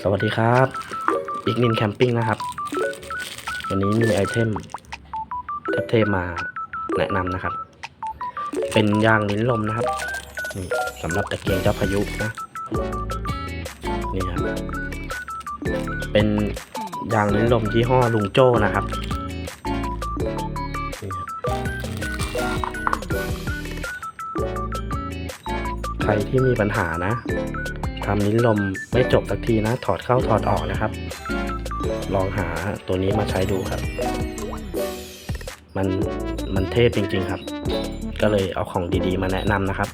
สวัสดีครับอีกนินแคมปิ้งนะครับวันนี้มีไอเทมเทพมาแนะนำนะครับเป็นยางลิ้นลมนะครับนี่สำหรับตะเกียงเจ้าพายุนะนี่ครับเป็นยางลิ้นลมยี่ห้อลุงโจ้นะครับนี่ครับใครที่มีปัญหานะทำลิ้นลมไม่จบสักทีนะถอดเข้าถอดออกนะครับลองหาตัวนี้มาใช้ดูครับมันเทพจริงๆครับก็เลยเอาของดีๆมาแนะนำนะครับ